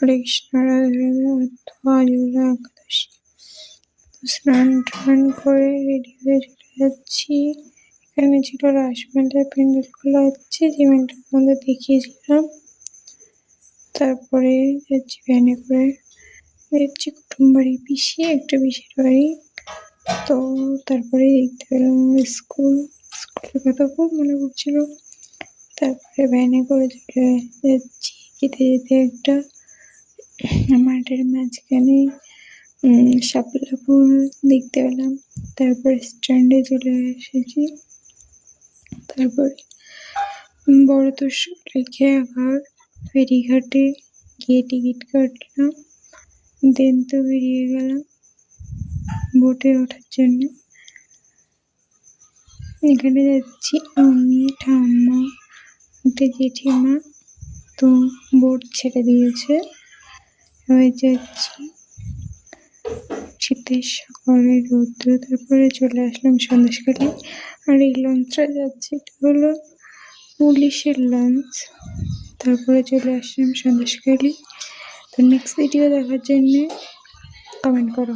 হরে কৃষ্ণ, রাধে রাধে। আজ হলো একাদশী। স্নান টান করে রেডি হয়ে চলে যাচ্ছি। এখানে ছিল রাসমেলার প্যান্ডেল খোলা হচ্ছে, যে প্যান্ডেল আমাদের দেখিয়েছিলাম। তারপরে যাচ্ছি ভ্যানে করে, যাচ্ছি কুটুম বাড়ি, একটা পিসির বাড়ি। তো তারপরে দেখতে পেলাম স্কুলের কথা খুব মনে পড়ছিল। তারপরে ভ্যানে করে চলে যাচ্ছি। যেতে যেতে একটা মাঠের মাঝখানে শাপলা ফুল দেখতে পেলাম। তারপরে স্ট্যান্ডে চলে এসেছি। তারপরে বড় তোষক রেখে আবার ফেরিঘাটে গিয়ে টিকিট কাটলাম। দেন তো বেরিয়ে গেলাম বোটে ওঠার জন্য। এখানে যাচ্ছি আমি, ঠাম্মা, একটা জেঠিমা। তো বোট ছেড়ে দিয়েছে, এবার যাচ্ছি শীতের সকালে রৌদ্র। তারপরে চলে আসলাম সন্দেশখালি। আর এই লঞ্চটা যাচ্ছে, এটা হলো পুলিশের লঞ্চ। তারপরে চলে আসলাম সন্দেশখালি। তো নেক্সট ভিডিও দেখার জন্য কমেন্ট করো।